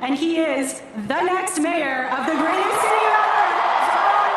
and he is the next mayor of the greatest city on earth, Zohran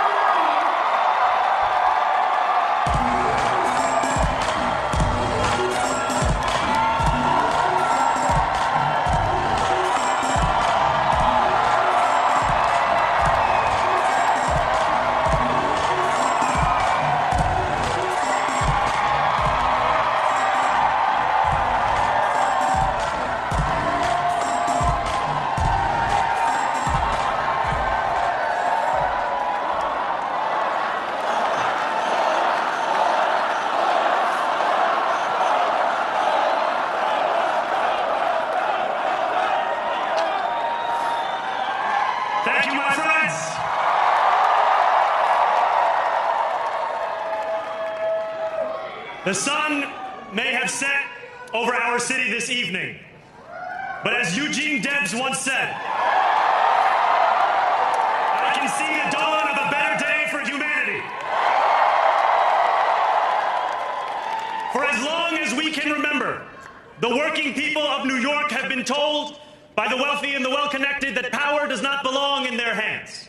Thank you, my friends. The sun may have set over our city this evening, but as Eugene Debs once said, I can see the dawn of a better day for humanity. For as long as we can remember, the working people of New York have been told by the wealthy and the well-connected that power does not belong in their hands.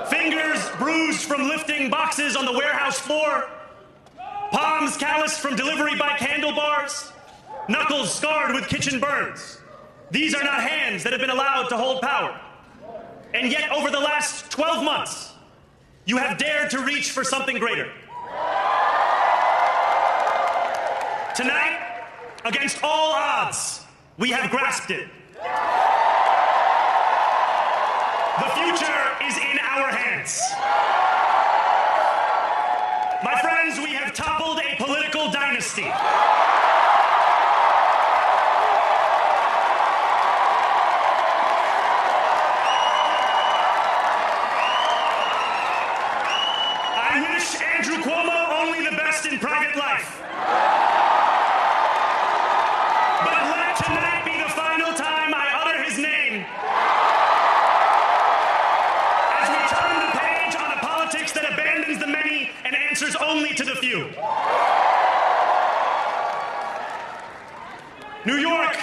Fingers bruised from lifting boxes on the warehouse floor, palms calloused from delivery bike handlebars, knuckles scarred with kitchen burns. These are not hands that have been allowed to hold power. And yet, over the last 12 months, you have dared to reach for something greater. Tonight, against all odds, we have grasped it. The future is in our hands. My friends, we have toppled a political dynasty. I wish Andrew Cuomo only the best in private life. But let tonight be the final time I utter his name as we turn the page on a politics that abandons the many and answers only to the few. New York,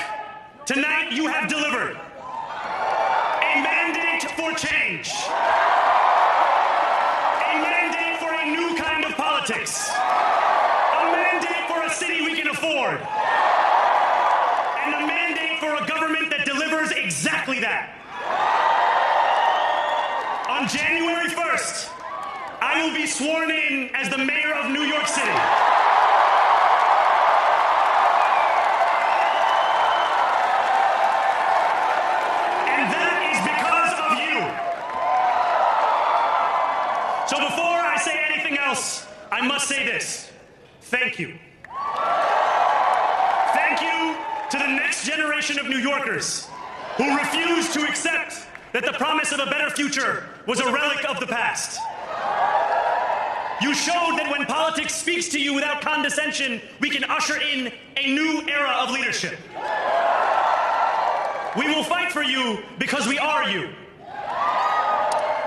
tonight you have delivered a mandate for change, a mandate for a new kind of politics, a mandate for a city we can afford, and a mandate for a government that delivers exactly that. On January 1st, I will be sworn in as the mayor of New York City. And that is because of you. So before I say anything else, I must say this. Thank you. Thank you to the next generation of New Yorkers who refuse to accept that the promise of a better future was a relic of the past. You showed that when politics speaks to you without condescension, we can usher in a new era of leadership. We will fight for you because we are you.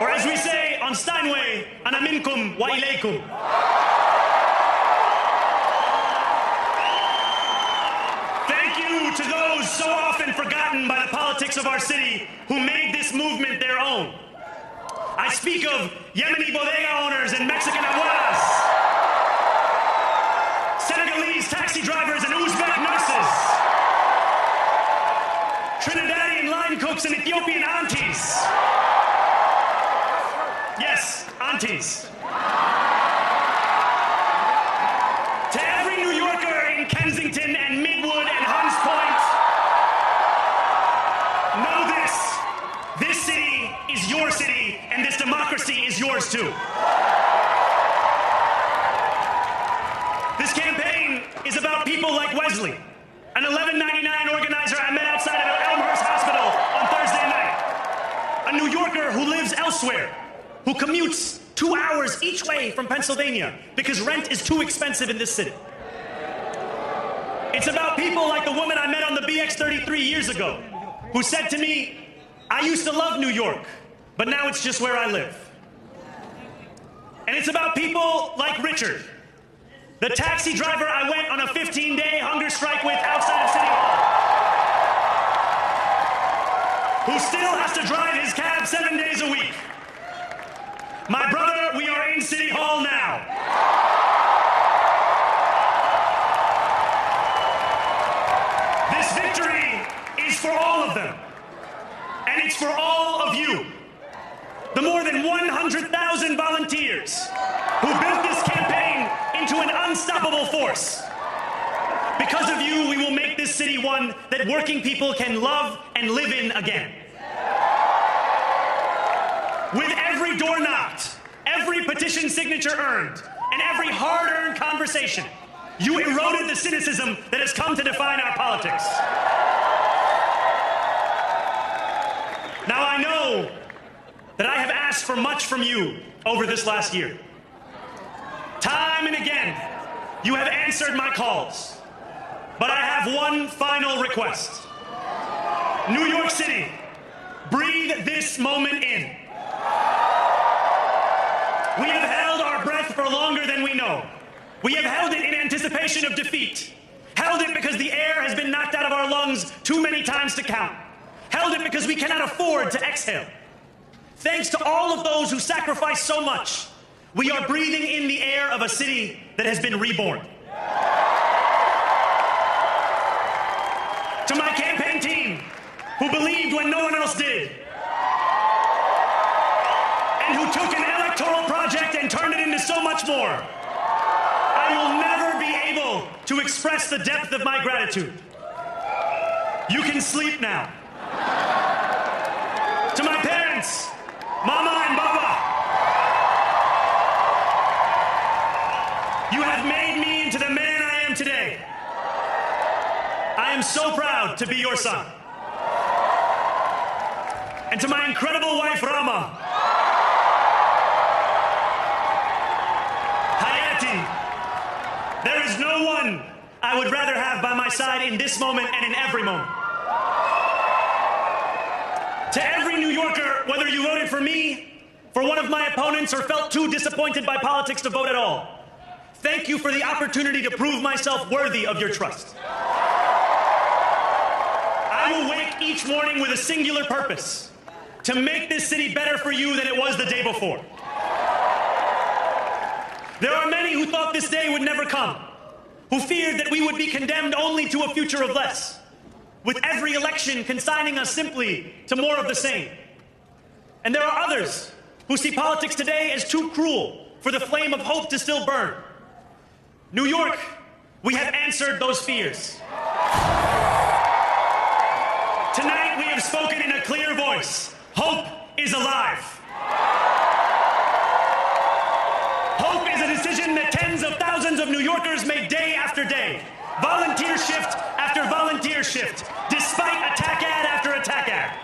Or as we say on Steinway, ana minkum wa ilaykum. Thank you to those so often forgotten by the politics of our city who made this movement their own. I speak of Yemeni bodega owners and Mexican abuelas, Senegalese taxi drivers and Uzbek nurses, Trinidadian line cooks and Ethiopian aunties. Yes, aunties. To every New Yorker in Kensington and Midwood and Hunts Point, know this. This city is your city, and this democracy is yours too. This campaign is about people like Wesley, an 1199 organizer I met outside of Elmhurst Hospital on Thursday night. A New Yorker who lives elsewhere, who commutes 2 hours each way from Pennsylvania because rent is too expensive in this city. It's about people like the woman I met on the BX33 years ago, who said to me, I used to love New York, but now it's just where I live. And it's about people like Richard, the taxi driver I went on a 15-day hunger strike with outside of City Hall. who still has to drive his cab 7 days a week. My brother, we are in City Hall now. This victory is for all of them, and it's for all of you. The more than 100,000 volunteers who built this campaign into an unstoppable force. Because of you, we will make this city one that working people can love and live in again. With every door knocked, every petition signature earned, and every hard-earned conversation, you eroded the cynicism that has come to define our politics. Now I know that I have asked for much from you over this last year. Time and again, you have answered my calls. But I have one final request. New York City, breathe this moment in. We have held our breath for longer than we know. We have held it in anticipation of defeat. Held it because the air has been knocked out of our lungs too many times to count. Held it because we cannot afford to exhale. Thanks to all of those who sacrificed so much, we are breathing in the air of a city that has been reborn. To my campaign team, who believed when no one else did, and who took an electoral project and turned it into so much more, I will never be able to express the depth of my gratitude. You can sleep now. To my parents, Mama and Baba, you have made me into the man I am today. I am so proud to be your son. And to my incredible wife, Rama, Hayati, there is no one I would rather have by my side in this moment and in every moment. To every New Yorker, whether you voted for me, for one of my opponents, or felt too disappointed by politics to vote at all, thank you for the opportunity to prove myself worthy of your trust. I will wake each morning with a singular purpose: to make this city better for you than it was the day before. There are many who thought this day would never come, who feared that we would be condemned only to a future of less, with every election consigning us simply to more of the same. And there are others who see politics today as too cruel for the flame of hope to still burn. New York, we have answered those fears. Tonight we have spoken in a clear voice. Hope is alive. Hope is a decision that tens of thousands of New Yorkers make day after day, volunteer shift after volunteer shift, despite attack ad after attack ad.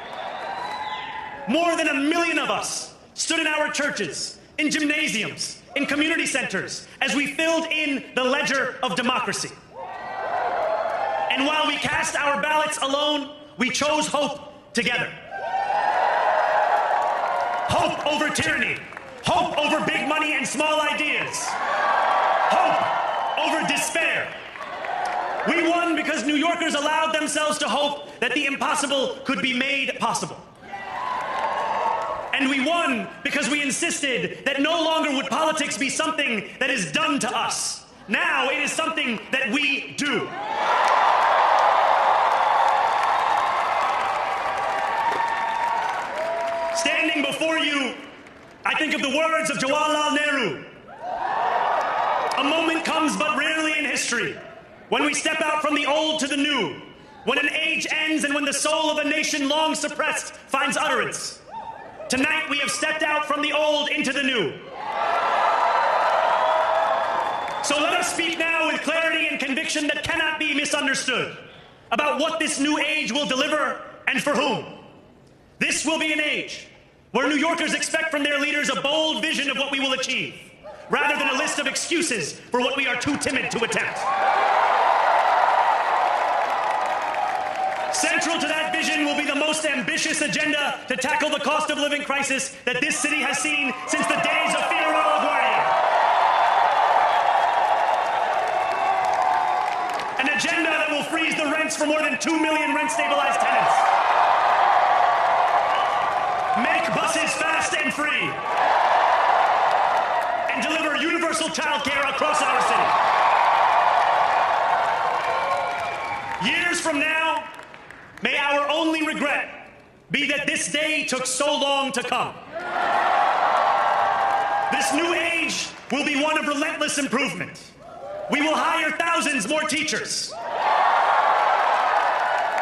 More than 1 million of us stood in our churches, in gymnasiums, in community centers, as we filled in the ledger of democracy. And while we cast our ballots alone, we chose hope together. Hope over tyranny. Hope over big money and small ideas. Hope over despair. We won because New Yorkers allowed themselves to hope that the impossible could be made possible. And we won because we insisted that no longer would politics be something that is done to us. Now it is something that we do. Standing before you, I think of the words of Jawaharlal Nehru. A moment comes but rarely in history when we step out from the old to the new, when an age ends and when the soul of a nation long suppressed finds utterance. Tonight we have stepped out from the old into the new. So let us speak now with clarity and conviction that cannot be misunderstood about what this new age will deliver and for whom. This will be an age where New Yorkers expect from their leaders a bold vision of what we will achieve, rather than a list of excuses for what we are too timid to attempt. Central to that vision will be the most ambitious agenda to tackle the cost of living crisis that this city has seen since the days of Figueroa LaGuardia. An agenda that will freeze the rents for more than 2 million rent-stabilized tenants. make buses fast and free, and deliver universal child care across our city. Years from now, may our only regret be that this day took so long to come. This new age will be one of relentless improvement. We will hire thousands more teachers.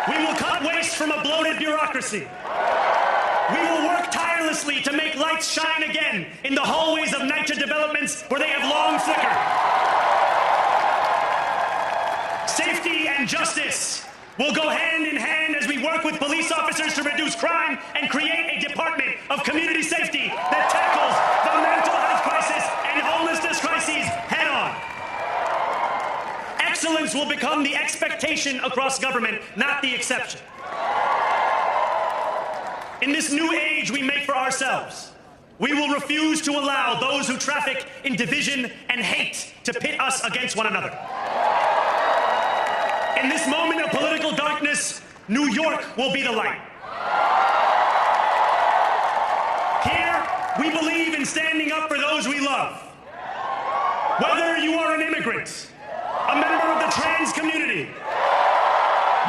We will cut waste from a bloated bureaucracy. We will work tirelessly to make lights shine again in the hallways of NYC developments where they have long flickered. Safety and justice will go hand in hand as we work with police officers to reduce crime and create a department of community safety that tackles the mental health crisis and homelessness crises head on. Excellence will become the expectation across government, not the exception. In this new age we make for ourselves, we will refuse to allow those who traffic in division and hate to pit us against one another. In this moment of political darkness, New York will be the light. Here, we believe in standing up for those we love. Whether you are an immigrant, a member of the trans community,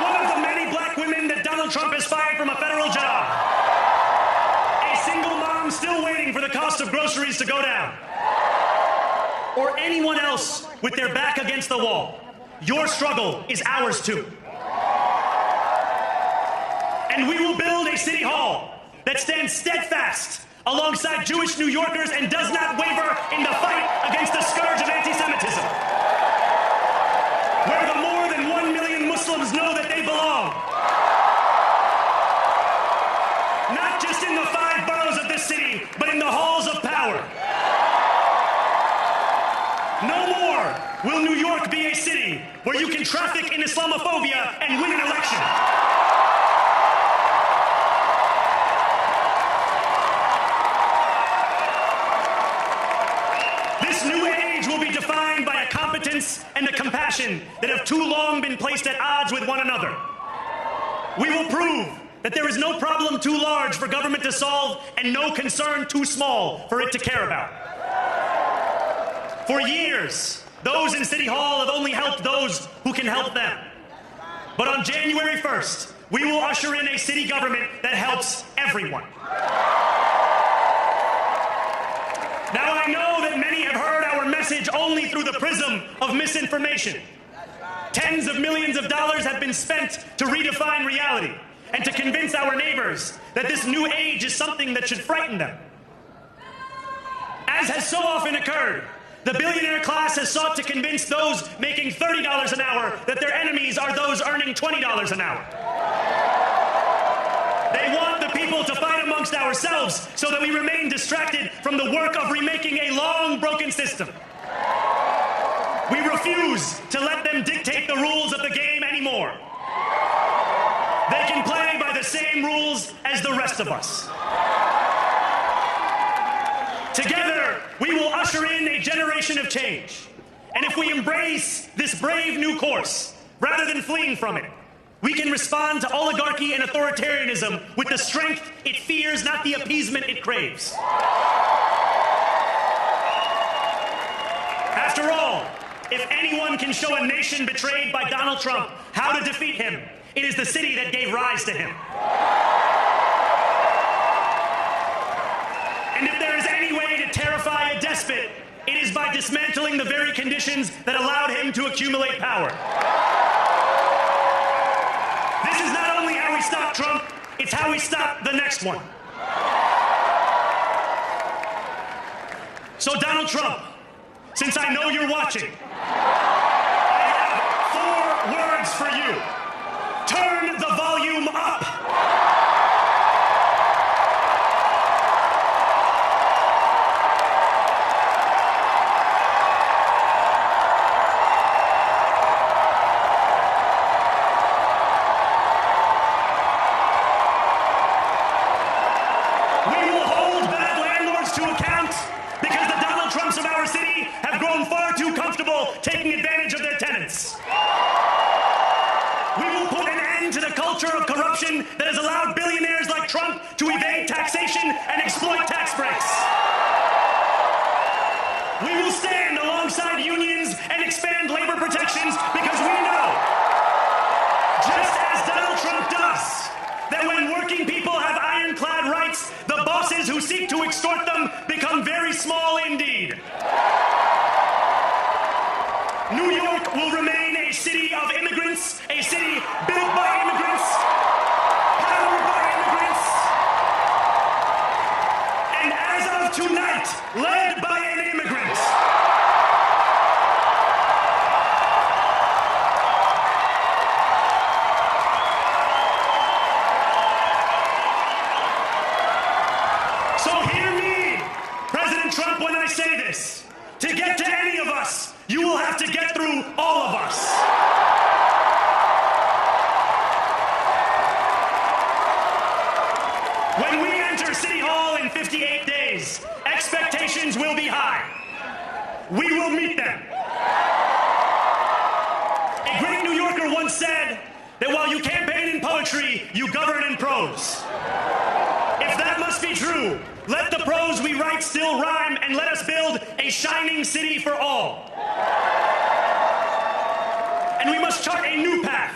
one of the many black women that Donald Trump has fired from a federal job, a single mom still waiting for the cost of groceries to go down, or anyone else with their back against the wall, your struggle is ours too. And we will build a city hall that stands steadfast alongside Jewish New Yorkers and does not waver in the fight against the scourge of anti-Semitism. Where the more than 1 million Muslims know that they belong. Not just in the 5 boroughs of this city, but in the halls of power. No more will New York be a city where you can traffic in Islamophobia and win an election. This new age will be defined by a competence and a compassion that have too long been placed at odds with one another. We will prove that there is no problem too large for government to solve and no concern too small for it to care about. For years, those in City Hall have only helped those who can help them. But on January 1st, we will usher in a city government that helps everyone. Now, I know that many have heard our message only through the prism of misinformation. Tens of millions of dollars have been spent to redefine reality and to convince our neighbors that this new age is something that should frighten them. As has so often occurred, the billionaire class has sought to convince those making $30 an hour that their enemies are those earning $20 an hour. They want the people to fight amongst ourselves so that we remain distracted from the work of remaking a long broken system. We refuse to let them dictate the rules of the game anymore. They can play by the same rules as the rest of us. Together, we will usher in a generation of change. And if we embrace this brave new course, rather than fleeing from it, we can respond to oligarchy and authoritarianism with the strength it fears, not the appeasement it craves. After all, if anyone can show a nation betrayed by Donald Trump how to defeat him, it is the city that gave rise to him. And if there is any way to terrify a despot, it is by dismantling the very conditions that allowed him to accumulate power. This is not only how we stop Trump, it's how we stop the next one. So Donald Trump, since I know you're watching, I have 4 words for you. Turn the volume up. Taking advantage of their tenants. We will put an end to the culture of corruption that has allowed billionaires like Trump to evade taxes. taxation and exploit tax breaks. We will stand alongside unions and expand labor protections because we know, just as Donald Trump does, that when working people have ironclad rights, the bosses who seek to extort them become very small indeed. New York will remain a city of immigrants, a city built by immigrants, powered by immigrants, and as of tonight, led by an immigrant. So hear me, President Trump, when I say this. To get to any of us, you will have to get through all of us. When we enter City Hall in 58 days, expectations will be high. We will meet them. A great New Yorker once said that while you campaign in poetry, you govern in prose. If that must be true, let the prose we write still rhyme, and let us build a shining city for all. And we must chart a new path,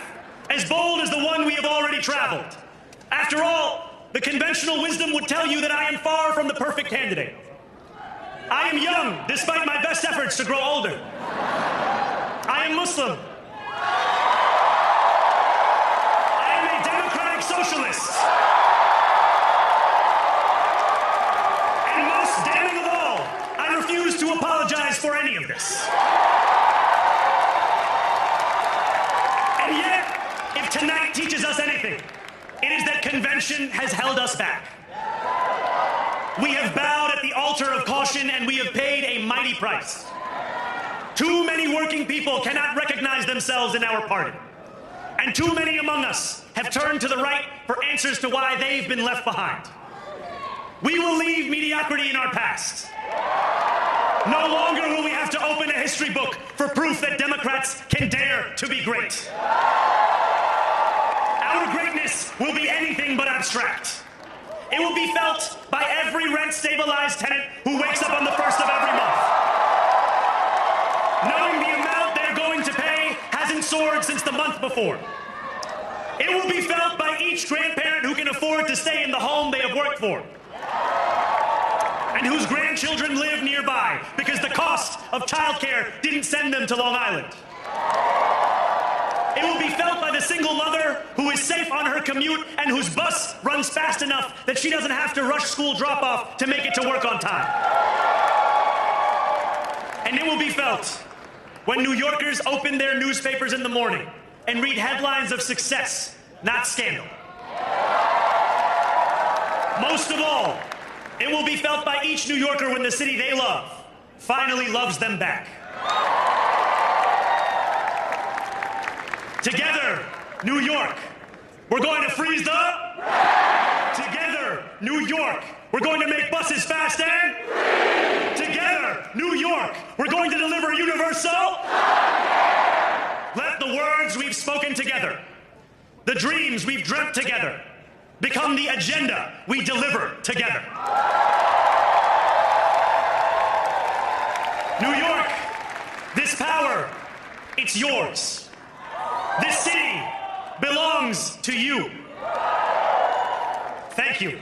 as bold as the one we have already traveled. After all, the conventional wisdom would tell you that I am far from the perfect candidate. I am young, despite my best efforts to grow older. I am Muslim. I am a democratic socialist. And most damning of all, I refuse to apologize for any of this. And yet, if tonight teaches us anything, it is that convention has held us back. We have bowed at the altar of caution, and we have paid a mighty price. Too many working people cannot recognize themselves in our party. And too many among us have turned to the right for answers to why they've been left behind. We will leave mediocrity in our past. No longer will we have to open a history book for proof that Democrats can dare to be great. Our greatness will be anything but abstract. It will be felt by every rent-stabilized tenant who wakes up on the first of every month, knowing the amount they're going to pay hasn't soared since the month before. It will be felt by each grandparent who can afford to stay in the home they have worked for, and whose grandchildren live nearby because the cost of childcare didn't send them to Long Island. It will be felt by the single mother who is safe on her commute and whose bus runs fast enough that she doesn't have to rush school drop-off to make it to work on time. And it will be felt when New Yorkers open their newspapers in the morning and read headlines of success, not scandal. Most of all, it will be felt by each New Yorker when the city they love finally loves them back. Together, New York, we're going to freeze the... Together, New York, we're going to make buses fast and... Together, New York, we're going to deliver universal... Let the words we've spoken together, the dreams we've dreamt together, become the agenda we deliver together. New York, this power, it's yours. This city belongs to you. Thank you.